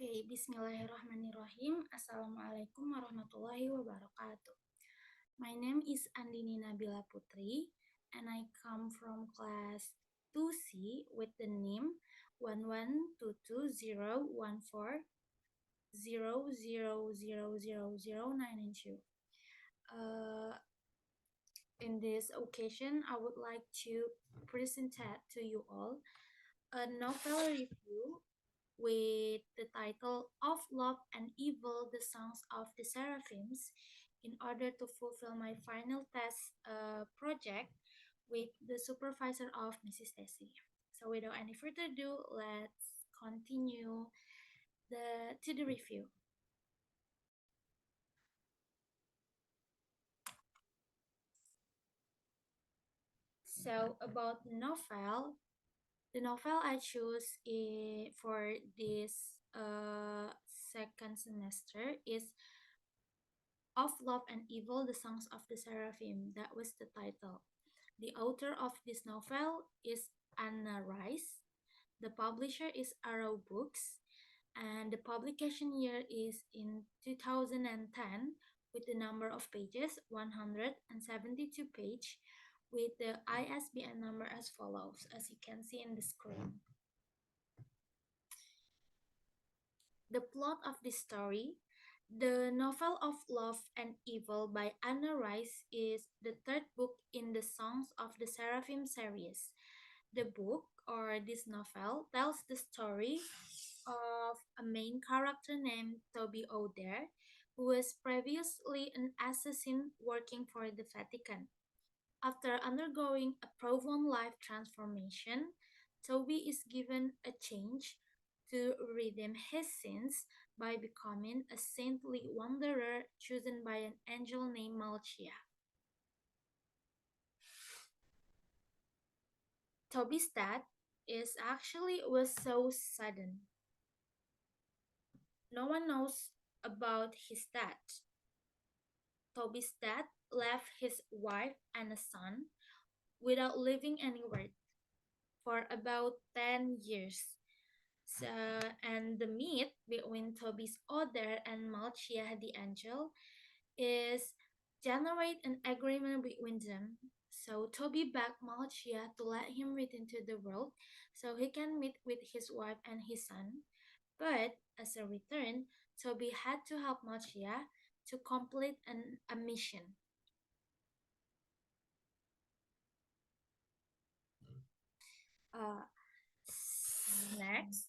Okay, Bismillahirrahmanirrahim. Assalamualaikum warahmatullahi wabarakatuh. My name is Andini Nabila Putri, and I come from class 2C with the name 1122014000000992. Uh, in this occasion, I would like to present to you all a novel review with the title Of Love and Evil, The Songs of the Seraphims, in order to fulfill my final test project with the supervisor of Mrs. Tessie. So without any further ado, let's continue to the review. So about the novel I choose for this second semester is Of Love and Evil, The Songs of the Seraphim. That was the title. The author of this novel is Anna Rice. The publisher is Arrow Books. And the publication year is in 2010 with the number of pages 172 page with the ISBN number as follows, as you can see in the screen. The plot of this story: the novel of Love and Evil by Anna Rice is the third book in the Songs of the Seraphim series. The book, or this novel, tells the story of a main character named Toby O'Dare, who was previously an assassin working for the Vatican. After undergoing a profound life transformation, Toby is given a change to redeem his sins by becoming a saintly wanderer chosen by an angel named Malchia. Toby's death was so sudden. No one knows about his death. Toby's death left his wife and a son without leaving any word for about 10 years. So, and the myth between Toby's Oder and Malchia the angel is generate an agreement between them. So Toby begged Malchia to let him return to the world so he can meet with his wife and his son. But as a return, Toby had to help Malchia to complete a mission. Uh, Next,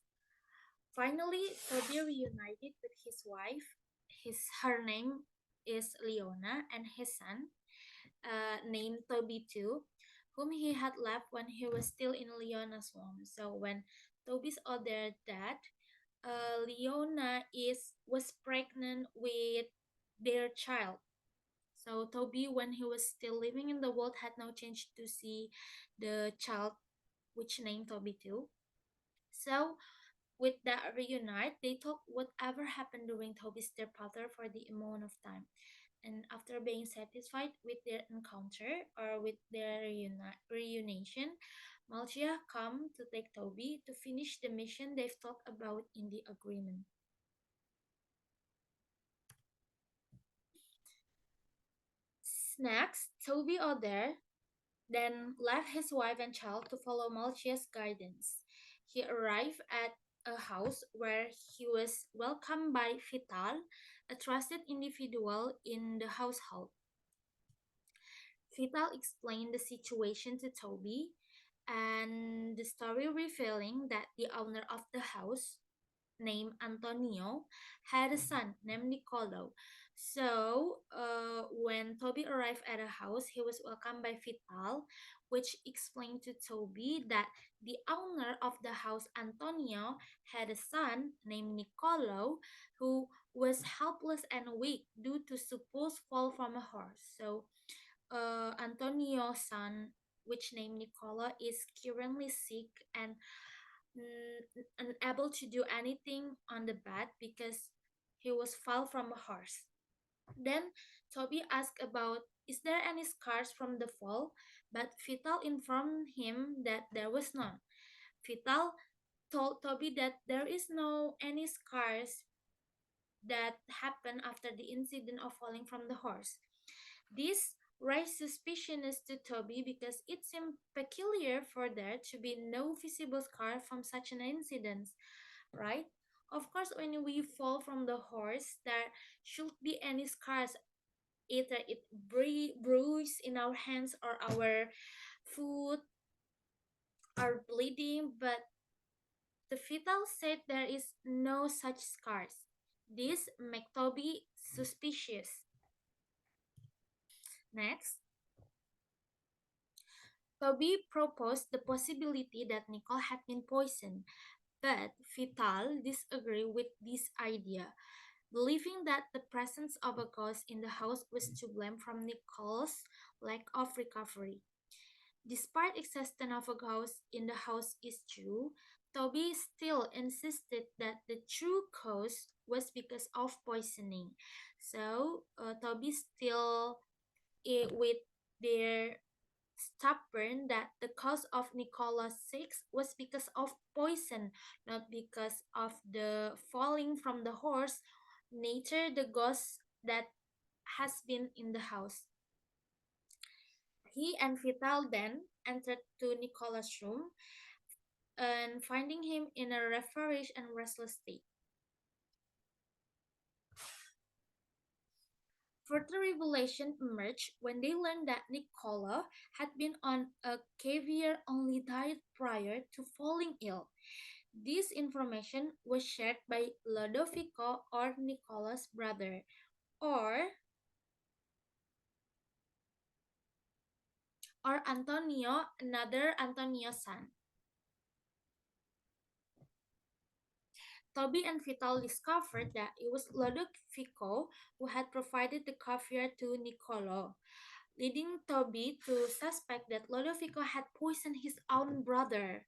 finally, Toby reunited with his wife. Her name is Leona, and his son, named Toby too, whom he had left when he was still in Leona's womb. So when Toby's other dad, Leona was pregnant with their child. So Toby, when he was still living in the world, had no chance to see the child, which named Toby too. So with that reunite, they talk whatever happened during Toby's departure for the amount of time. And after being satisfied with their encounter or with their reunion, Malchia come to take Toby to finish the mission they've talked about in the agreement. Next, Toby Oder then left his wife and child to follow Malchia's guidance. He arrived at a house where he was welcomed by Vital, a trusted individual in the household. Vital explained the situation to Toby, and the story revealing that the owner of the house, named Antonio, had a son named Nicolo. So, when Toby arrived at a house, he was welcomed by Vital, which explained to Toby that the owner of the house, Antonio, had a son named Nicolo who was helpless and weak due to supposed fall from a horse. So, Antonio's son, which named Nicola, is currently sick and unable to do anything on the bed because he was fell from a horse. Then Toby asked about is there any scars from the fall, but Vital informed him that there was none. Vital told Toby that there is no any scars that happened after the incident of falling from the horse. This raised suspicions to Toby because it seemed peculiar for there to be no visible scar from such an incident, right? Of course, when we fall from the horse, there should be any scars, either it bruise in our hands or our foot are bleeding, but the fetal said there is no such scars. This make Toby suspicious. Next, Toby proposed the possibility that Nicole had been poisoned, but Vital disagreed with this idea, believing that the presence of a ghost in the house was to blame from Nicole's lack of recovery. Despite existence of a ghost in the house is true, Toby still insisted that the true cause was because of poisoning. So Toby still with their stubborn that the cause of Nicola's sick was because of poison, not because of the falling from the horse, neither the ghost that has been in the house. He and Vital then entered to Nicola's room and finding him in a feverish and restless state. Further revelation emerged when they learned that Nicola had been on a caviar-only diet prior to falling ill. This information was shared by Lodovico or Nicola's brother, or Antonio, another Antonio's son. Toby and Vital discovered that it was Lodovico who had provided the caviar to Niccolo, leading Toby to suspect that Lodovico had poisoned his own brother.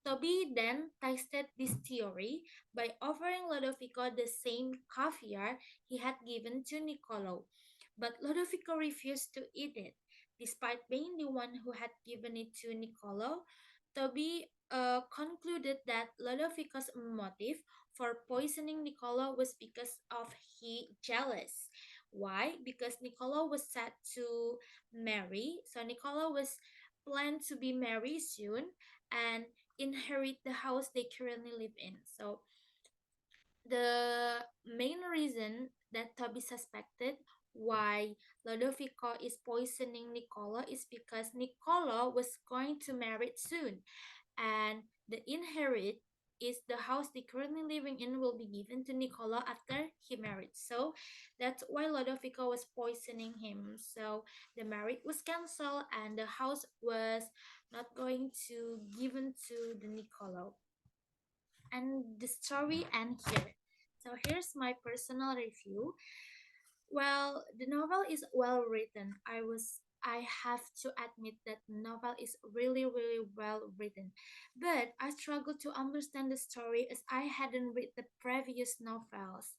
Toby then tested this theory by offering Lodovico the same caviar he had given to Niccolo, but Lodovico refused to eat it. Despite being the one who had given it to Niccolo, Toby concluded that Lodovico's motive for poisoning Niccolo was because of he jealous. Why? Because Niccolo was set to marry, so Niccolo was planned to be married soon and inherit the house they currently live in. So the main reason that Toby suspected why Lodovico is poisoning Niccolo is because Niccolo was going to marry soon, and the inherit is the house they currently living in will be given to Niccolo after he married. So that's why Lodovico was poisoning him. So the marriage was cancelled and the house was not going to given to the Niccolo. And the story ends here. So here's my personal review. Well, the novel is well written. I have to admit that the novel is really well written. But I struggled to understand the story as I hadn't read the previous novels.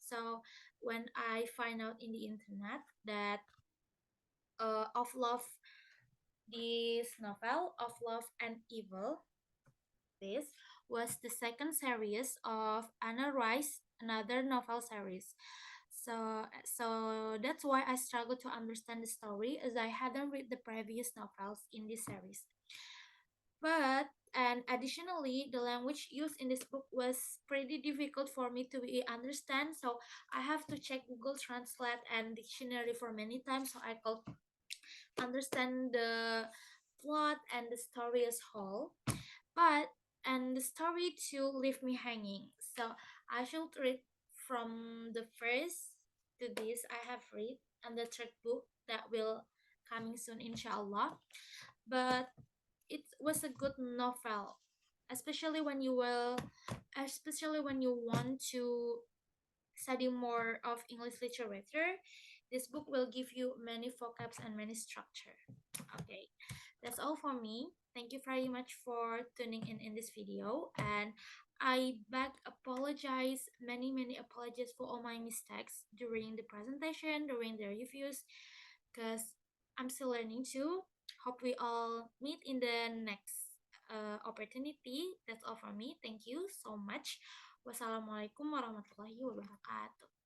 So when I find out in the internet that of love this novel of love and evil, this was the second series of Anna Rice, another novel series. So that's why I struggled to understand the story as I hadn't read the previous novels in this series. But and additionally, the language used in this book was pretty difficult for me to understand. So I have to check Google Translate and dictionary for many times so I could understand the plot and the story as whole. But and the story too left me hanging. So I should read from the first to this I have read and the third book that will coming soon inshallah. But it was a good novel, especially when you will especially when you want to study more of English literature. This book will give you many vocabs and many structure. Okay, that's all for me. Thank you very much for tuning in this video, and I beg apologize, many apologies for all my mistakes during the presentation, during the reviews, because I'm still learning too. Hope we all meet in the next opportunity. That's all for me. Thank you so much. Wassalamualaikum warahmatullahi wabarakatuh.